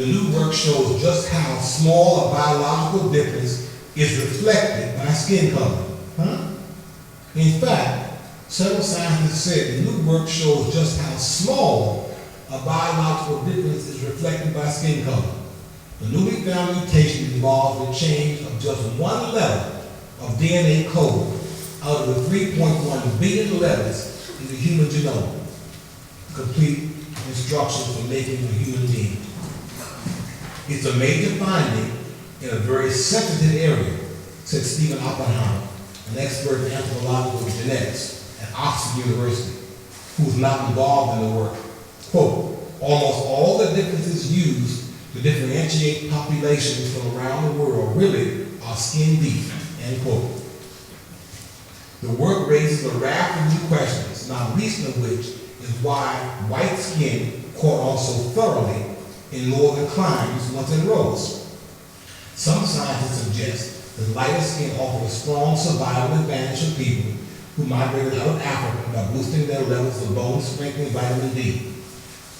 the new work shows just how small a biological difference is reflected by skin color. Huh? In fact, several scientists said the new work shows just how small a biological difference is reflected by skin color. The newly found mutation involves the change of just one letter of DNA code out of the 3.1 billion letters in the human genome. Complete instructions for making a human being. It's a major finding in a very sensitive area, said Stephen Oppenheimer, an expert in anthropological genetics at Oxford University, who's not involved in the work. Quote, almost all the differences used to differentiate populations from around the world really are skin deep, end quote. The work raises a raft of new questions, not least of which is why white skin caught on so thoroughly in northern climes once it rose. Some scientists suggest that lighter skin offers a strong survival advantage for people who migrated out of Africa by boosting their levels of bone strengthening vitamin D.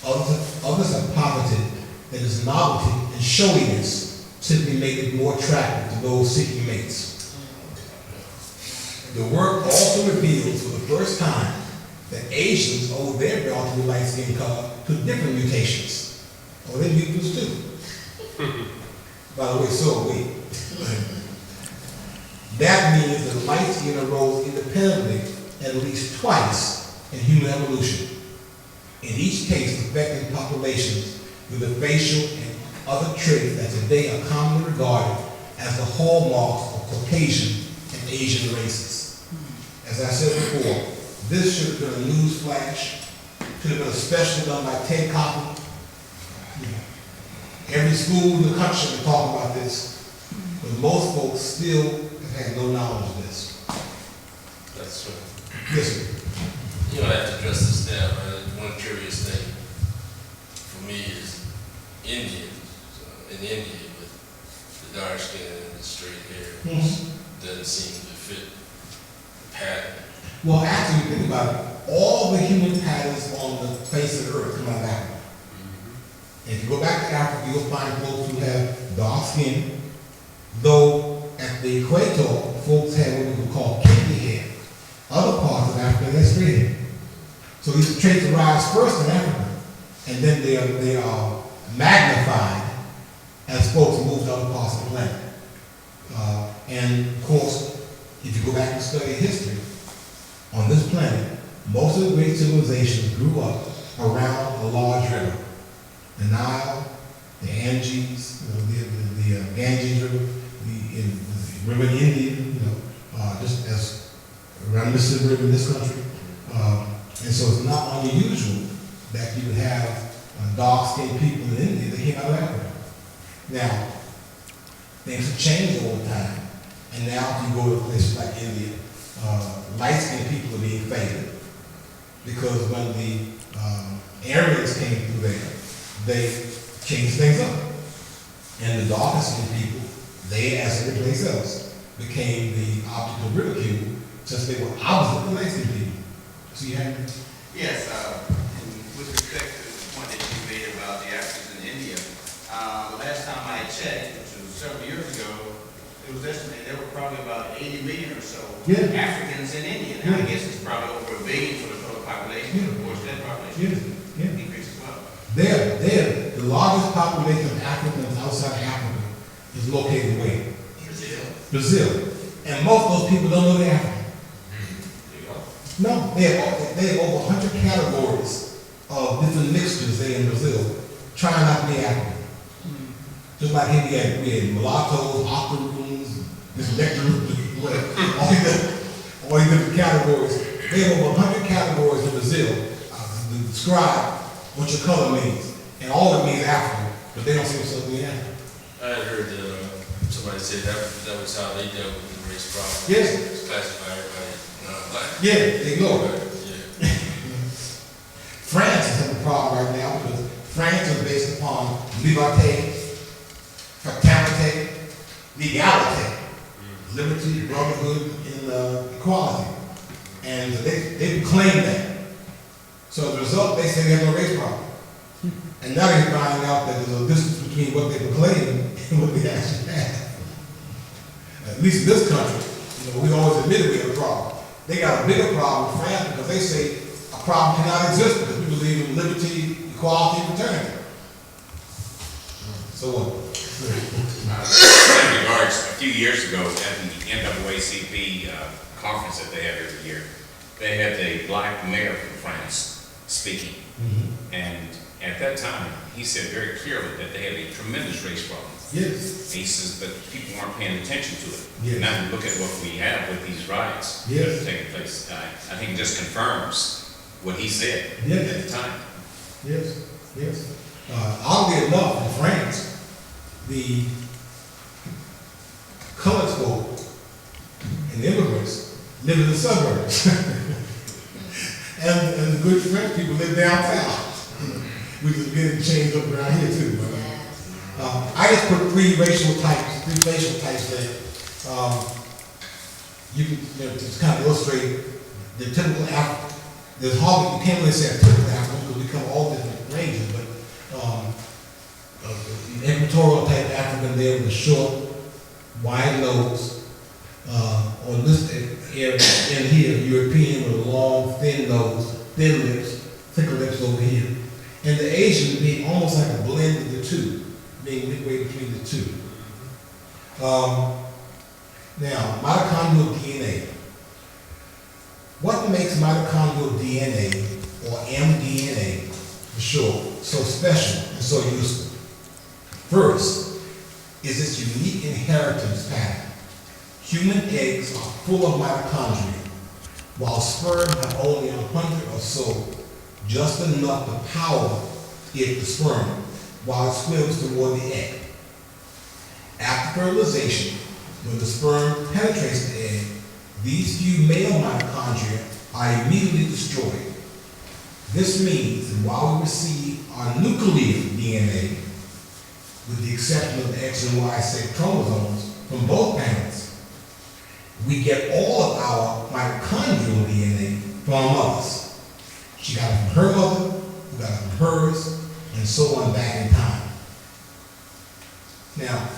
Others have posited that its novelty and showiness simply made it more attractive to those seeking mates. The work also reveals for the first time that Asians owe their relatively light skin color to different mutations. Oh, they're mutants too. By the way, so are we. That means that light skin arose independently at least twice in human evolution. In each case, affecting populations with the facial and other traits that today are commonly regarded as the hallmarks of Caucasian and Asian races. As I said before, this should have been a news flash, should have been a special done by Ted Koppel. Every school in the country is talking about this, but most folks still have had no knowledge of this. That's right. Yes, sir. You know, I have to address this now, man. One curious thing for me is Indians in India with the dark skin and the straight hair doesn't seem to fit the pattern. Well, actually, think about it. All the human patterns on the face of the earth come out of Africa. If you go back to Africa, you'll find folks who have dark skin, though at the equator, folks have what we would call kinky hair. Other parts of Africa, they're straight hair. So these traits arise first in Africa, and then they are magnified as folks move to other parts of the planet. And of course, if you go back and study history, on this planet, most of the great civilizations grew up around a large river. The Nile, the Ganges, the Ganges River, the river in India, just as around the Mississippi River in this country. And so it's not unusual that you would have dark-skinned people in India that came out of Africa. Now, things have changed over time. And now if you go to places like India, light-skinned people are being favored. Because when the Aryans came through there, they changed things up. And the darker-skinned people, they, as every place else, became the object of ridicule since they were opposite the light-skinned people. So you have Yes, and with respect to the point that you made about the Africans in India, the last time I checked, which was several years ago, it was estimated there were probably about 80 million or so Africans in India. Now I guess it's probably over 1 billion for the total population. Of course, that population increased as well. There, the largest population of Africans outside of Africa is located where? Brazil. And most of those people don't know they're African. No, they have over 100 categories of different mixtures there in Brazil, trying not to be African. Just like here we had mulattoes, octoroons, all these different categories. They have over 100 categories in Brazil to describe what your color means. And all of it means African, but they don't see themselves being African. I had heard somebody say that was how they dealt with the race problem. Yes. It's classify everybody non-black. Yeah, they go. Yeah. France is having a problem right now because France is based upon liberté, fraternité, legality, liberty, brotherhood, and equality. And they claim that. So as a result, they say they have no race problem. And now they're finding out that there's a distance between between what they proclaim and what they actually have. At least in this country, we always admitted we have a problem. They got a bigger problem in France because they say a problem cannot exist because we believe in liberty, equality, and fraternity. So what? In regards, a few years ago at the NAACP conference that they have every year, they had the black mayor from France speaking. And at that time, he said very clearly that they have a tremendous race problem. Yes. He says, but people aren't paying attention to it. Yes. Now we look at what we have with these riots that Yes. are taking place. I think it just confirms what he said Yes. at the time. Yes, yes. Oddly enough, in France, the colored folk and immigrants live in the suburbs. and the good French people live downtown. We just get it changed up around here too. I just put three facial types there. You can just kind of illustrate the typical African. There's hardly, you can't really say a typical African because we come all different ranges, but the equatorial type African there with a short, wide nose, or this area in here, European with a long, thin nose, thin lips, thicker lips over here. And the Asian being almost like a blend of the two, being midway between the two. Now, mitochondrial DNA. What makes mitochondrial DNA, or mDNA for short, so special and so useful? First, is its unique inheritance pattern. Human eggs are full of mitochondria, while sperm have only 100 or so, just enough to power it, the sperm, while it swims toward the egg. After fertilization, when the sperm penetrates the egg, these few male mitochondria are immediately destroyed. This means that while we receive our nuclear DNA, with the exception of the X and Y sex chromosomes from both parents, we get all of our mitochondrial DNA from our mothers. She got it from her mother, we got it from hers, and so on back in time. Now,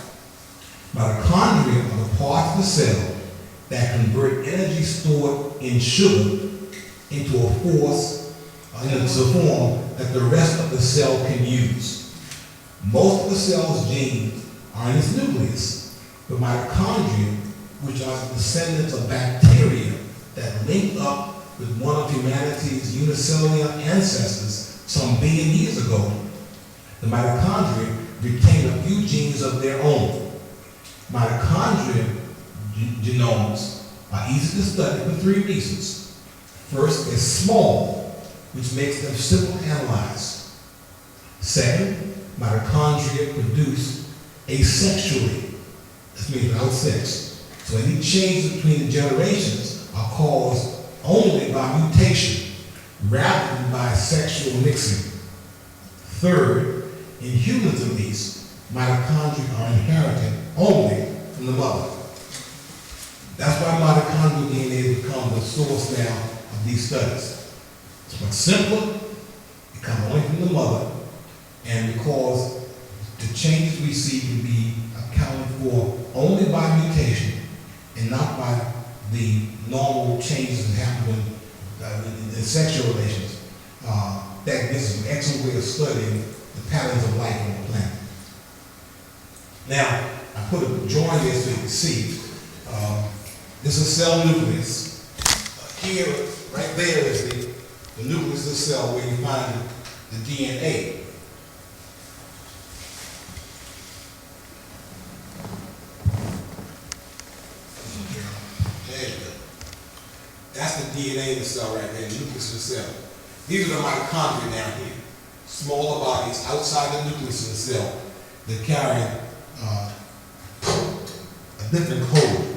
mitochondria are the parts of the cell that convert energy stored in sugar into a force, into a form that the rest of the cell can use. Most of the cell's genes are in its nucleus, but mitochondria, which are the descendants of bacteria that linked up with one of humanity's unicellular ancestors some billion years ago, the mitochondria retain a few genes of their own. Mitochondria genomes are easy to study for three reasons. First, they're small, which makes them simple to analyze. Second, mitochondria produce asexually, this means without sex. So any changes between the generations are caused only by mutation rather than by sexual mixing. Third, in humans at least, mitochondria are inherited only from the mother. That's why mitochondrial DNA has become the source now of these studies. It's much simpler, it comes only from the mother, and because the changes we see can be accounted for only by mutation and not by the normal changes that happen in sexual relations, that gives us an excellent way of studying the patterns of life on the planet. Now, I put a drawing there so you can see. This is cell nucleus. Here, right there is the nucleus of the cell where you find the DNA. There you go. That's the DNA of the cell right there, the nucleus of the cell. These are the mitochondria down here. Smaller bodies outside the nucleus of the cell that carry a different code.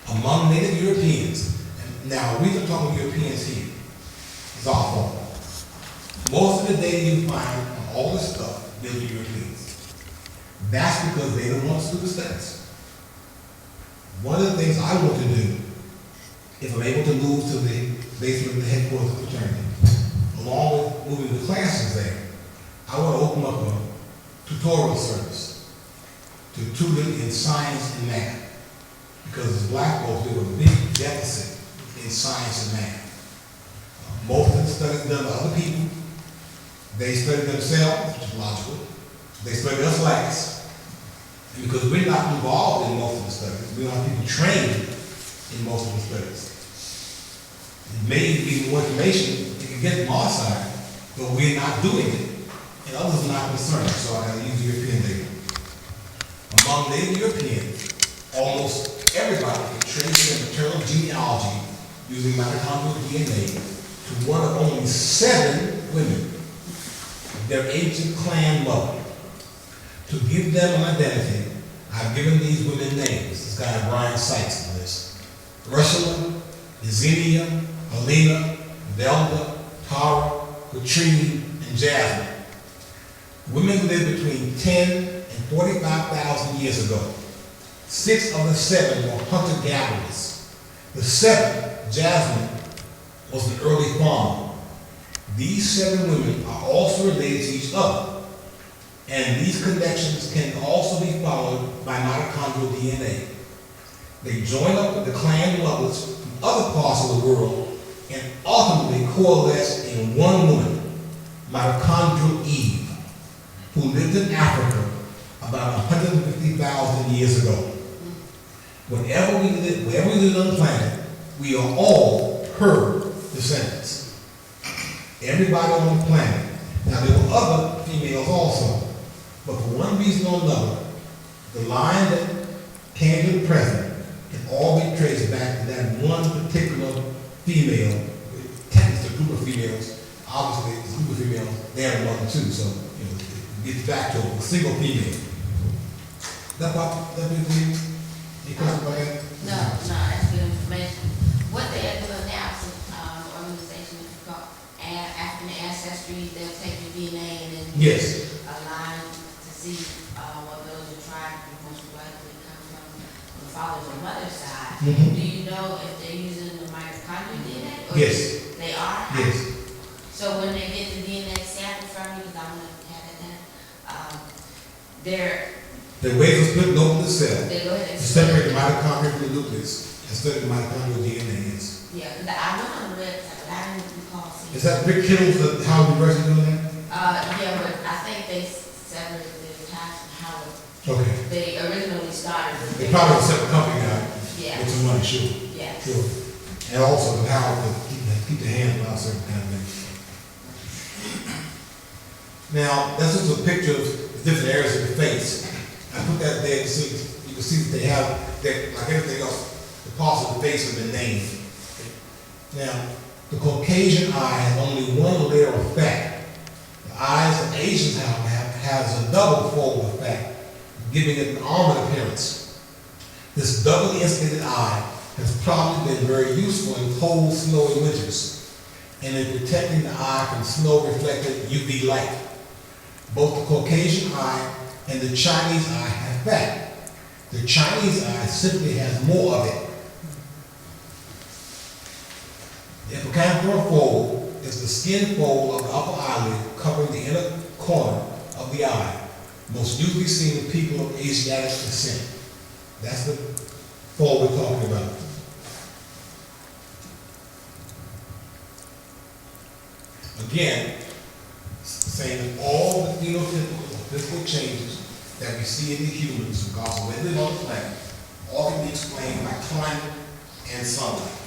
Among native Europeans, and now the reason I'm talking Europeans here is our fault. Most of the data you find on all this stuff deals with Europeans. That's because they don't want to do the studies. One of the things I want to do, if I'm able to move to the basement of the headquarters of the fraternity, along with moving the classes there, open up a tutorial service to tutor in science and math. Because as black folks, there was a big deficit in science and math. Most of the studies done by other people. They studied themselves, which is logical. They studied us last. And because we're not involved in most of the studies, we don't have people trained in most of the studies. It may be more information you can get from our side, but we're not doing it. And others are not concerned, so I gotta use European data. Among Native Europeans, almost everybody can trace their maternal genealogy using mitochondrial DNA to one of only 7 women, their ancient clan mother. To give them an identity, I've given these women names. This guy Brian Sykes on this. Ursula, Yesenia, Helena, Velda, Tara, Katrine, and Jasmine. Women lived between 10 and 45,000 years ago. 6 of the 7 were hunter-gatherers. The 7th, Jasmine, was an early farmer. These 7 women are also related to each other. And these connections can also be followed by mitochondrial DNA. They join up with the clan mothers from other parts of the world and ultimately coalesce in one woman, mitochondrial Eve, who lived in Africa about 150,000 years ago. Wherever we live on the planet, we are all her descendants. Everybody on the planet. Now there were other females also, but for one reason or another, the line that came to the present can all be traced back to that one particular female. It's a group of females. Obviously, it's a group of females. They have a mother too, so it gets back to a single female. That be clear? You come up with No, that's good information. What they are doing now is an organization called African Ancestry. They'll take your DNA and then yes. align to see what those are trying to most likely come from the father's or mother's side. Mhm. Do you know if they're using the mitochondrial DNA? Or Yes. They are? Yes. So when they get the DNA sample from you, because I want to have that done, The ways of splitting open the cell they go ahead to and separate the mitochondria from the nucleus and study the mitochondrial DNA. Yes. Yeah, because I went on the website, but I didn't recall seeing. Is that Rick Kittles, the Howard University doing that? Yeah, but I think they separated the types and how Okay. they originally started. with They probably a separate company now. Yeah. With some money, sure. Yes. Sure. And also the Howard to keep the hands on certain kind of things. Now, that's just a picture of the different areas of the face. I put that there to see, you can see that they have, that, like everything else, the parts of the face have been named. Now, the Caucasian eye has only one layer of fat. The eyes of Asians has a double fold effect, giving it an armored appearance. This doubly insulated eye has probably been very useful in cold, snowy winters and in protecting the eye from snow-reflected UV light. Both the Caucasian eye and the Chinese eye have fat. The Chinese eye simply has more of it. The epicamera fold is the skin fold of the upper eyelid covering the inner corner of the eye, most usually seen in people of Asiatic descent. That's the fold we're talking about. Again, saying that all the phenotypical or physical changes that we see in the humans because of where they live on the planet all can be explained by climate and sunlight.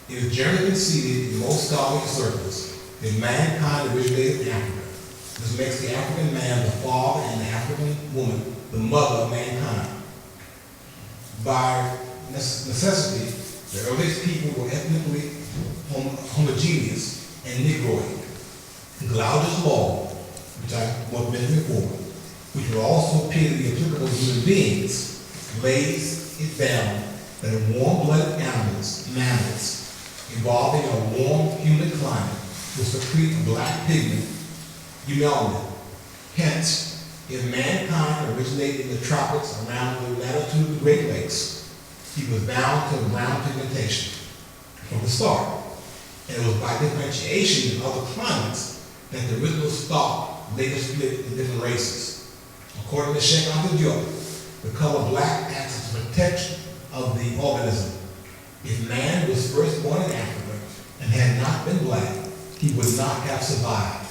It is generally conceded in most scholarly circles that mankind originated in Africa. This makes the African man the father and the African woman the mother of mankind. By necessity, the earliest people were ethnically homogeneous and Negroid. Glauder's law, which I mentioned before, which will also appear to be applicable to human beings, lays it down that warm-blooded mammals involving a warm, humid climate will secrete a black pigment, eumelanin. Hence, if mankind originated in the tropics around the latitude of the Great Lakes, he was bound to brown pigmentation from the start. And it was by differentiation in other climates that the original stock later split in different races. According to Sheikh Ahmed Diop, the color black acts as a protection of the organism. If man was first born in Africa and had not been black, he would not have survived.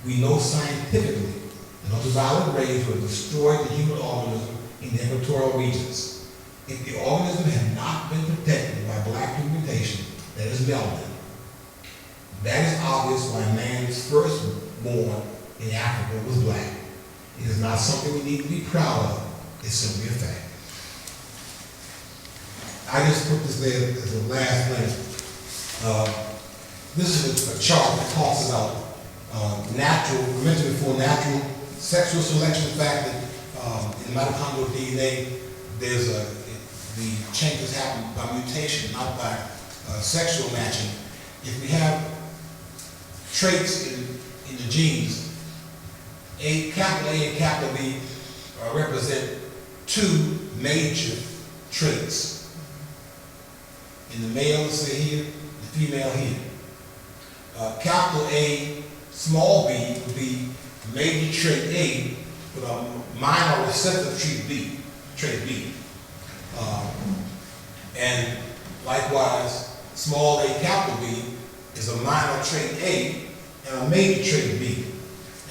We know scientifically that ultraviolet rays will destroy the human organism in the equatorial regions. If the organism had not been protected by black pigmentation, that is melanin, that is obvious why man's first born in Africa was black. It is not something we need to be proud of. It's simply a fact. I just put this there as the last thing. This is a chart that talks about natural, we mentioned before, natural sexual selection. The fact that in mitochondrial DNA, the changes happen by mutation, not by sexual matching. If we have traits in the genes, capital A and capital B represent two major traits. In the male, say here, the female here. Capital A, small b would be major trait A with a minor recessive trait B. And likewise, small a, capital B is a minor trait A and a major trait B.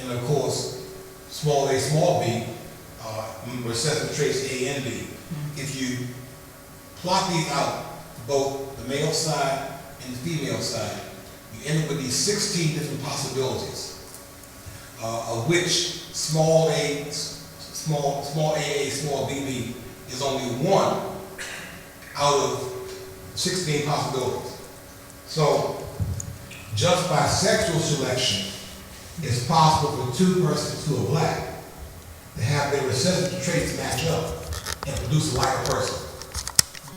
And of course, small a, small b, recessive traits A and B. If you plot these out, both the male side and the female side, you end up with these 16 different possibilities, of which small a, small AA, small BB is only one out of 16 possibilities. So, just by sexual selection, it's possible for two persons who are black to have their recessive traits match up and produce a lighter person.